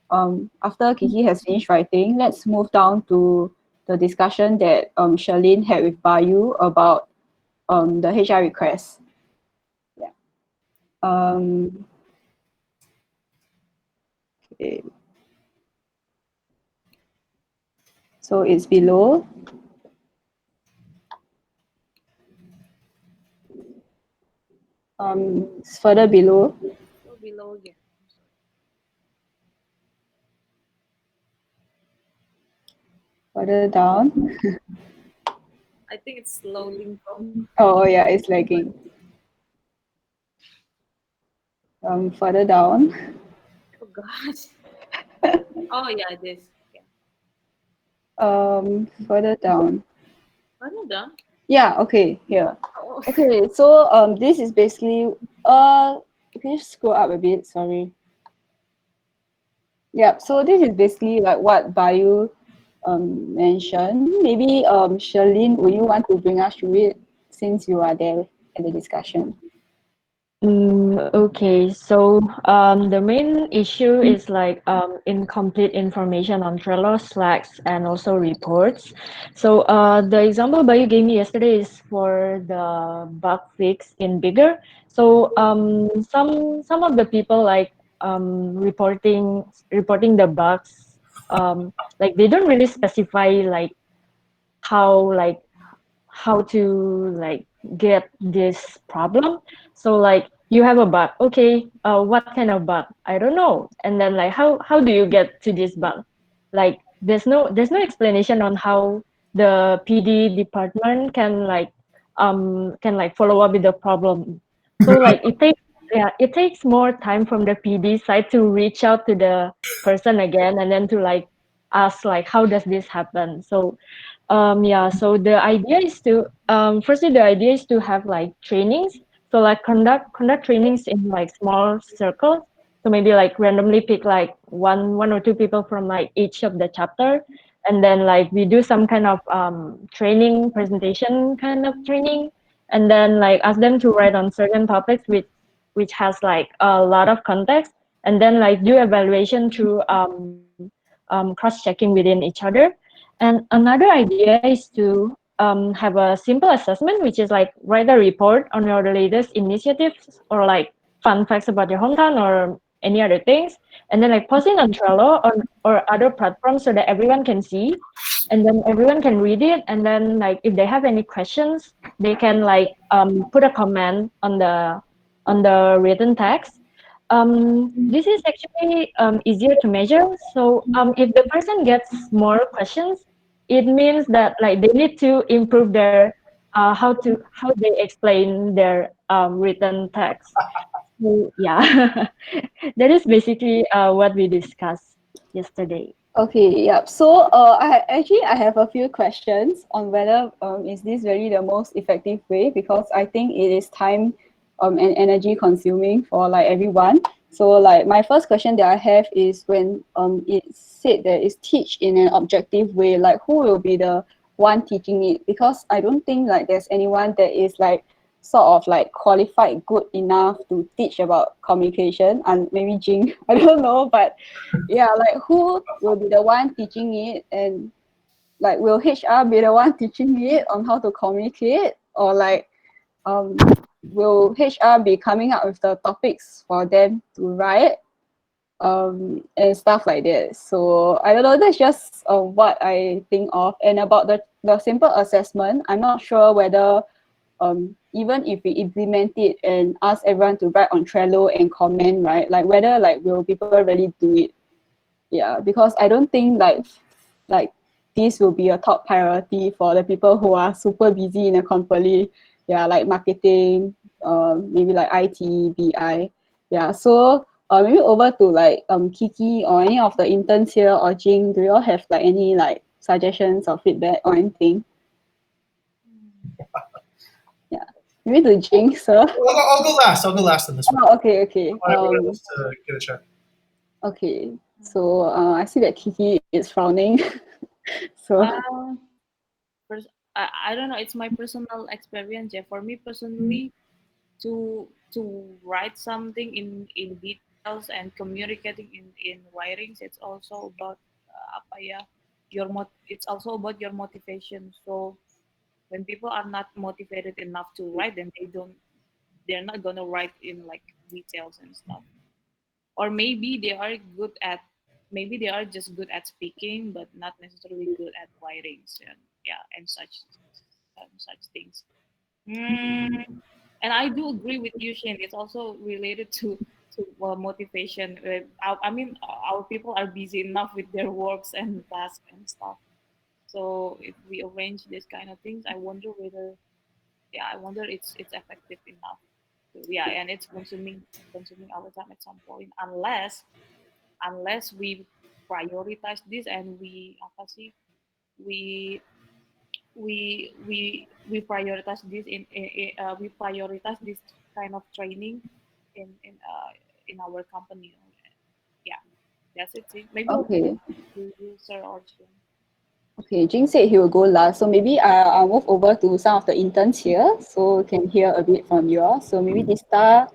after Kiki has finished writing, let's move down to the discussion that Charlene had with Bayu about the HR request. Yeah. Okay. So it's below. It's further below. So below here. Further down. I think it's loading from. Oh yeah, it's lagging. Further down. Oh gosh. Oh yeah, this. Yeah. Further down. Further down. Yeah, okay, here. Oh. Okay, so this is basically can you scroll up a bit? Sorry. Yeah, so this is basically like what Bayu mentioned. Maybe Charlene, would you want to bring us through it since you are there at the discussion? Okay, so the main issue is like incomplete information on Trello, Slacks, and also reports. So the example Bayu gave me yesterday is for the bug fix in Bigger. So some of the people like reporting the bugs, like they don't really specify how like how to like get this problem. So like you have a bug, okay, what kind of bug? I don't know. And then like how do you get to this bug? Like there's no explanation on how the PD department can like follow up with the problem. So like it takes more time from the PD side to reach out to the person again and then to like ask like how does this happen. So yeah, so the idea is to firstly the idea is to have like trainings. So like conduct trainings in like small circles. So maybe like randomly pick like one or two people from like each of the chapter, and then like we do some kind of training presentation kind of training, and then like ask them to write on certain topics which has like a lot of context, and then like do evaluation through cross checking within each other. And another idea is to have a simple assessment, which is like write a report on your latest initiatives or like fun facts about your hometown or any other things, and then like posting on Trello or other platforms so that everyone can see, and then everyone can read it. And then like if they have any questions, they can like put a comment on the written text. This is actually easier to measure. So if the person gets more questions, it means that like they need to improve their how they explain their written text. So yeah, that is basically what we discussed yesterday. Okay, yep. So I have a few questions on whether is this really the most effective way, because I think it is time and energy consuming for like everyone. So like my first question that I have is when it's said that it's teach in an objective way, like who will be the one teaching it? Because I don't think like there's anyone that is like sort of like qualified good enough to teach about communication, and maybe Jing, I don't know, but yeah, like who will be the one teaching it, and like will HR be the one teaching it on how to communicate, or like will HR be coming up with the topics for them to write and stuff like that. So I don't know, that's just what I think of. And about the simple assessment, I'm not sure whether even if we implement it and ask everyone to write on Trello and comment, right, like whether like will people really do it. Yeah, because I don't think like this will be a top priority for the people who are super busy in a company. Yeah, like marketing, maybe like IT, BI. Yeah, so maybe over to like Kiki or any of the interns here, or Jing, do you all have like any like suggestions or feedback or anything? Yeah, maybe to Jing, sir. I'll go last. I'll go last on this one. Oh, okay, okay. I want everyone else to get a check. Okay. So I see that Kiki is frowning. So First, I don't know. It's my personal experience. Yeah, for me personally, to write something in details and communicating in writings, it's also about apa ya, it's also about your motivation. So when people are not motivated enough to write, then they're not gonna write in like details and stuff. Or maybe they are good at maybe they are just good at speaking but not necessarily good at writings and yeah and such things. And I do agree with you, Shane. It's also related to motivation. I mean, our people are busy enough with their works and tasks and stuff. So if we arrange this kind of things, I wonder it's effective enough. So, yeah, and it's consuming our time at some point, unless we prioritize this and we apa sih we we prioritize this we prioritize this kind of training in our company. Yeah, that's it. Maybe okay. you sir or Jim. Okay, Jing said he will go last, so maybe I'll move over to some of the interns here, so we can hear a bit from you all. So maybe Dista,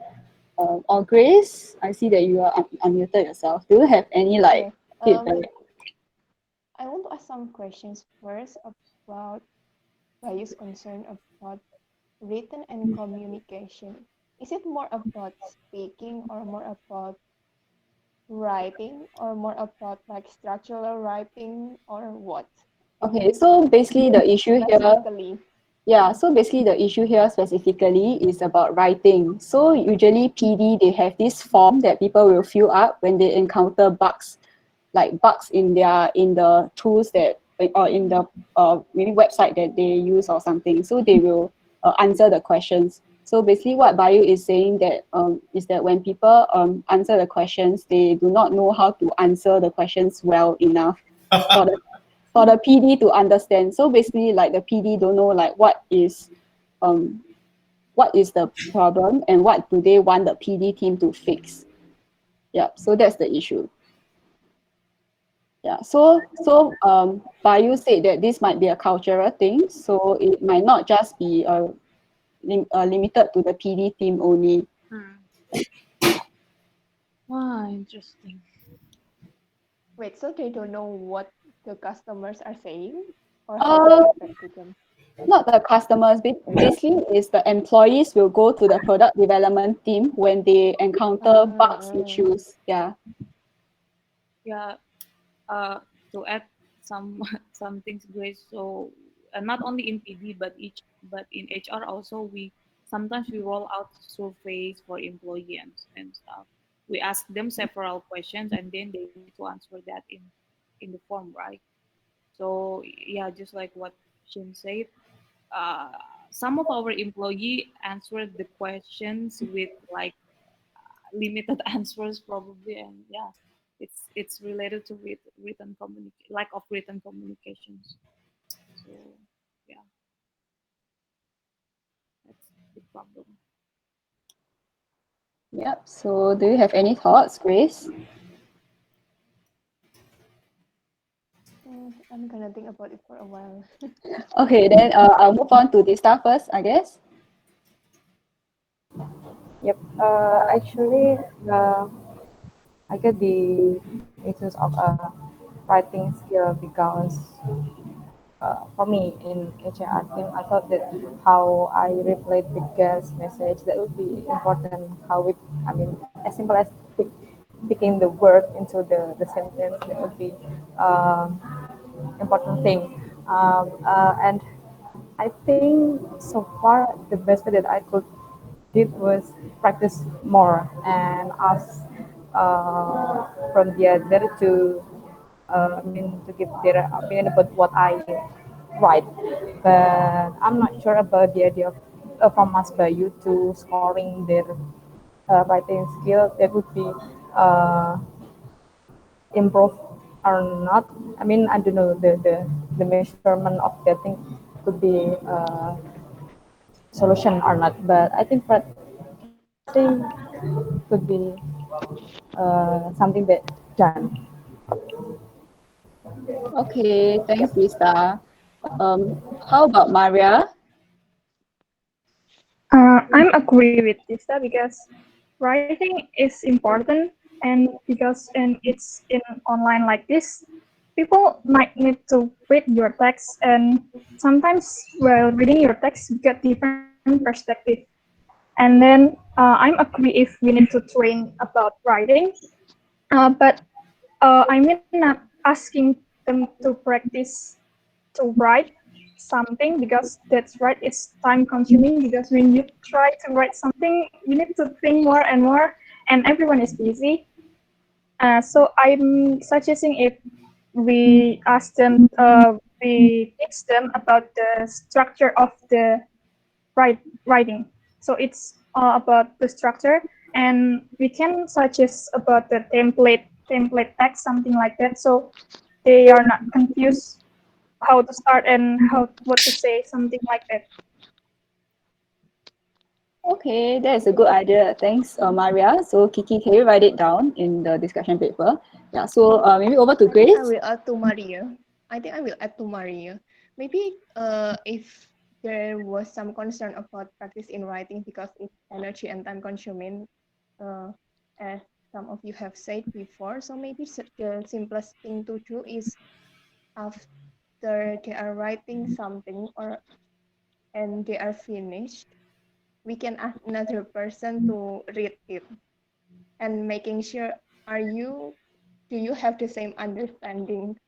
or Grace, I see that you are unmuted yourself. Do you have any like Okay. feedback? I want to ask some questions first about Bayu's concern about written and communication. Is it more about speaking or more about writing or more about like structural writing or what? Okay, so basically the issue here, Specifically. yeah, so basically the issue here specifically is about writing. So usually PD, they have this form that people will fill up when they encounter bugs, like bugs in the tools that or in the maybe website that they use or something. So they will answer the questions. So basically what Bayu is saying that is that when people answer the questions, they do not know how to answer the questions well enough for the for the PD to understand. So basically like the PD don't know like um what is the problem and what do they want the PD team to fix. Yeah, so that's the issue. Yeah, so Bayu said that this might be a cultural thing, so it might not just be limited to the PD team only. Wow, interesting. Wait, so they don't know what the customers are saying or how to Uh, get back to them? Not the customers, basically is the employees will go to the product development team when they encounter bugs Mm. issues. Yeah. Yeah, to add some some things, Grace. So not only in PD but in HR also we sometimes we roll out surveys for employees and stuff. We ask them several questions and then they need to answer that in the form, right? So yeah, just like what Shin said, uh, some of our employee answered the questions with like limited answers probably, and yeah, it's related to written lack of written communications. So yeah, that's the problem. Yep. So do you have any thoughts, Grace? I'm gonna think about it for a while. Okay, then I'll move on to this stuff first, I guess. Yep. Actually, I get the issues of writing skill because for me in HR team, I thought that how I reply the guest message that would be important. How it, I mean, as simple as picking the word into the sentence that would be important thing. And I think so far the best way that I could did was practice more and ask from the other to I mean to give their opinion about what I write. But I'm not sure about the idea of from Mas Bayu to scoring their writing skill. That would be uh, improve or not. I mean, I don't know the measurement of getting could be solution or not. But I think practicing could be something that done. Okay, thanks, Lisa. How about Maria? I'm agree with Lisa because writing is important, and because and it's in online like this, people might need to read your text, and sometimes while reading your text, you get different perspective. And then I'm agree if we need to train about writing, but I mean not asking them to practice to write something because that's right it's time consuming because when you try to write something you need to think more and more and everyone is busy so I'm suggesting if we ask them we teach them about the structure of the writing so it's about the structure and we can suggest about the template text something like that so they are not confused how to start and how what to say, something like that. Okay, that is a good idea. Thanks, Maria. So Kiki, can you write it down in the discussion paper? Yeah. So maybe over to I think I Grace. will add to Maria. I think I will add to Maria. Maybe if there was some concern about practice in writing because it's energy and time consuming, as some of you have said before. So maybe the simplest thing to do is after they are writing something and they are finished, we can ask another person to read it and making sure do you have the same understanding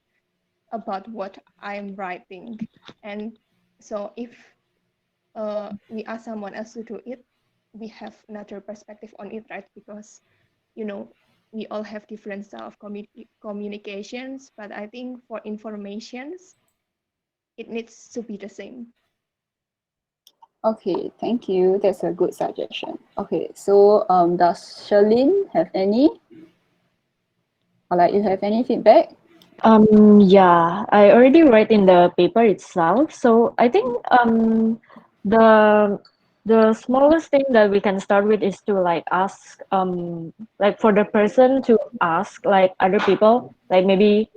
about what I'm writing? And so if we ask someone else to do it, we have another perspective on it, right? Because we all have different style of communications, but I think for informations, it needs to be the same. Okay, thank you. That's a good suggestion. Okay, so does Charlene have any? Or like you have any feedback? Yeah, I already write in the paper itself. So I think the the smallest thing that we can start with is to like ask like for the person to ask like other people, like maybe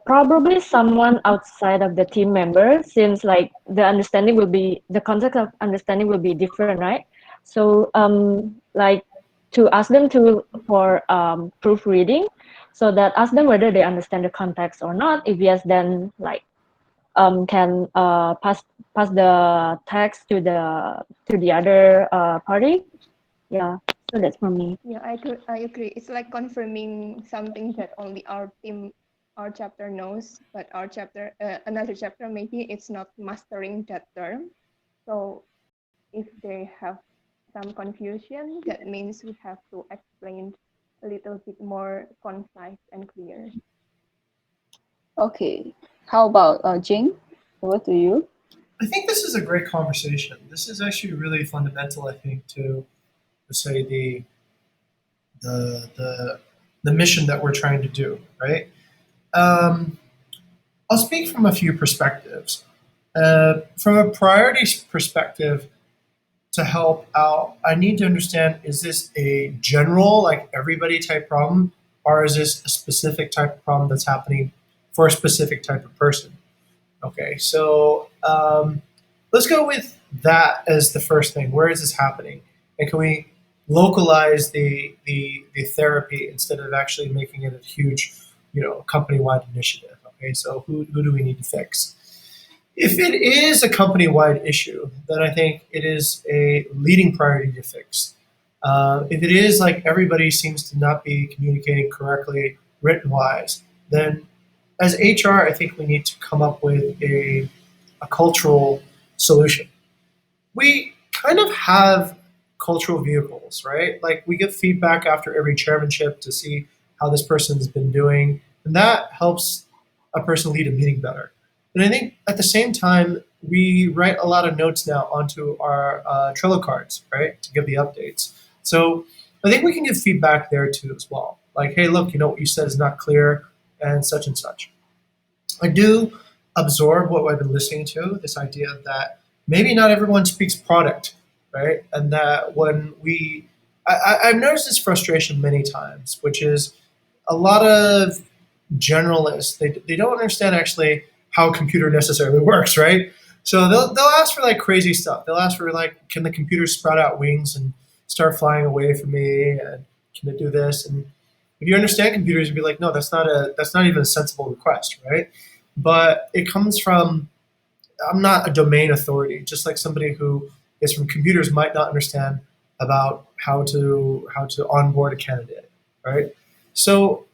probably someone outside of the team member, since like the context of understanding will be different, right? So like to ask them to for proofreading, so that ask them whether they understand the context or not. If yes, then like can pass the text to the other party. Yeah, so that's for me. Yeah, I agree. It's like confirming something that only our chapter knows, but another chapter, maybe it's not mastering that term. So if they have some confusion, that means we have to explain a little bit more concise and clear. Okay, how about Jing? Over to you. I think this is a great conversation. This is actually really fundamental, I think, to say the the the mission that we're trying to do, right? Um, I'll speak from a few perspectives. From a priorities perspective, to help out, I need to understand, is this a general, like everybody type problem, or is this a specific type of problem that's happening for a specific type of person? Okay, so let's go with that as the first thing. Where is this happening? And can we localize the therapy instead of actually making it a huge, company-wide initiative? Okay, so who do we need to fix? If it is a company-wide issue, then I think it is a leading priority to fix. If it is like everybody seems to not be communicating correctly written-wise, then as HR, I think we need to come up with a cultural solution. We kind of have cultural vehicles, right? Like we get feedback after every chairmanship to see how this person's been doing, and that helps a person lead a meeting better. And I think at the same time, we write a lot of notes now onto our Trello cards, right, to give the updates. So I think we can give feedback there too as well. Like, hey, look, what you said is not clear, and such. I do absorb what I've been listening to, this idea that maybe not everyone speaks product, right? And that when I've noticed this frustration many times, which is a lot of generalists, they don't understand actually how a computer necessarily works, right? So they'll ask for like crazy stuff. They'll ask for like, can the computer sprout out wings and start flying away from me? And can it do this? And if you understand computers, you'd be like, no, that's not even a sensible request, right? But it comes from, I'm not a domain authority, just like somebody who is from computers might not understand about how to onboard a candidate, right? So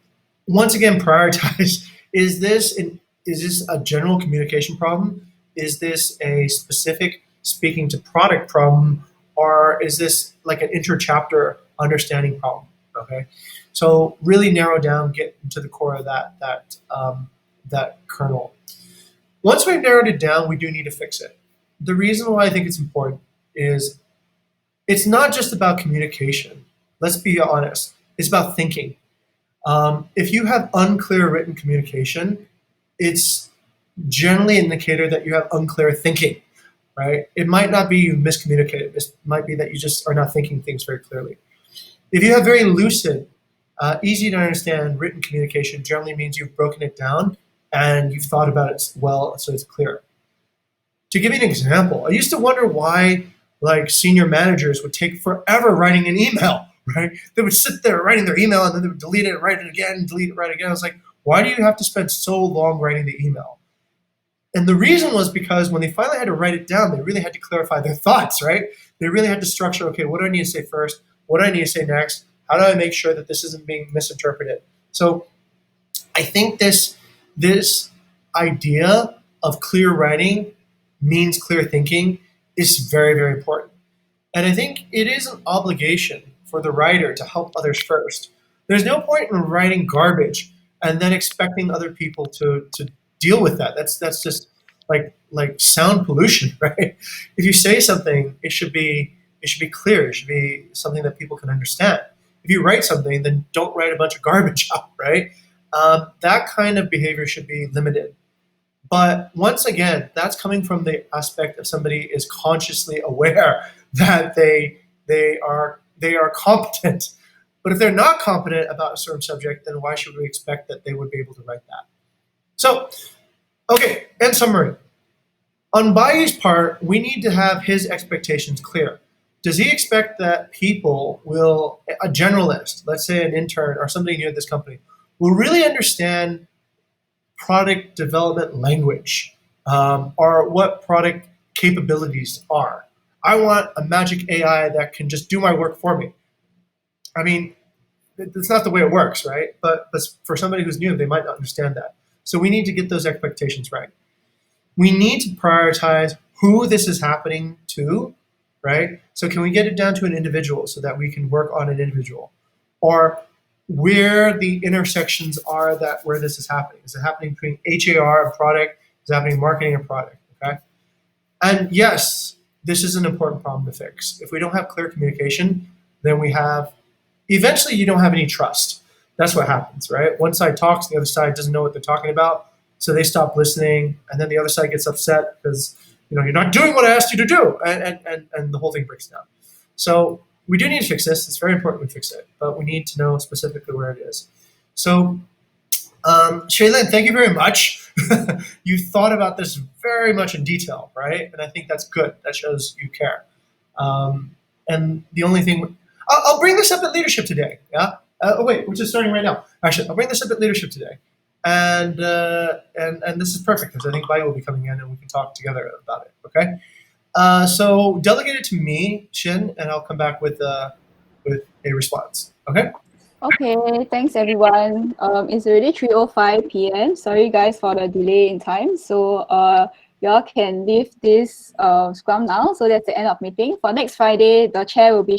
once again, prioritize. Is this a general communication problem? Is this a specific speaking to product problem, or is this like an interchapter understanding problem? Okay, so really narrow down, get to the core of that kernel. Once we've narrowed it down, we do need to fix it. The reason why I think it's important is it's not just about communication. Let's be honest. It's about thinking. If you have unclear written communication, it's generally an indicator that you have unclear thinking, right? It might not be you miscommunicated. It might be that you just are not thinking things very clearly. If you have very lucid, easy to understand written communication, generally means you've broken it down and you've thought about it well, so it's clear. To give you an example, I used to wonder why like senior managers would take forever writing an email, right? They would sit there writing their email and then they would delete it, write it again, delete it, write it again. I was like, why do you have to spend so long writing the email? And the reason was because when they finally had to write it down, they really had to clarify their thoughts, right? They really had to structure, okay, what do I need to say first? What do I need to say next? How do I make sure that this isn't being misinterpreted? So I think this idea of clear writing means clear thinking is very, very important. And I think it is an obligation for the writer to help others first. There's no point in writing garbage and then expecting other people to deal with that. That's just like sound pollution, right? If you say something, it should be clear. It should be something that people can understand. If you write something, then don't write a bunch of garbage out, right? That kind of behavior should be limited. But once again, that's coming from the aspect of somebody is consciously aware that they are competent. But if they're not competent about a certain subject, then why should we expect that they would be able to write that? So, okay, in summary, on Bayu's part, we need to have his expectations clear. Does he expect that people will, a generalist, let's say an intern or somebody new at this company, will really understand product development language, or what product capabilities are? I want a magic AI that can just do my work for me. I mean, that's not the way it works, right? But for somebody who's new, they might not understand that. So we need to get those expectations right. We need to prioritize who this is happening to, right? So can we get it down to an individual so that we can work on an individual? Or where the intersections are that where this is happening. Is it happening between HAR and product? Is it happening marketing and product? Okay. And yes, this is an important problem to fix. If we don't have clear communication, then eventually you don't have any trust. That's what happens, right? One side talks, the other side doesn't know what they're talking about, so they stop listening, and then the other side gets upset because you're not doing what I asked you to do, and the whole thing breaks down. So we do need to fix this. It's very important we fix it, but we need to know specifically where it is. So, Shaylin, thank you very much. You thought about this very much in detail, right? And I think that's good. That shows you care. And the only thing, I'll bring this up at leadership today. Yeah. Wait, which is starting right now. Actually, I'll bring this up at leadership today, and this is perfect because I think Bai will be coming in and we can talk together about it. Okay. So delegate it to me, Shin, and I'll come back with a response. Okay. Okay, thanks everyone. It's already 3:05 p.m. Sorry guys for the delay in time. So y'all can leave this Scrum now. So that's the end of meeting. For next Friday, the chair will be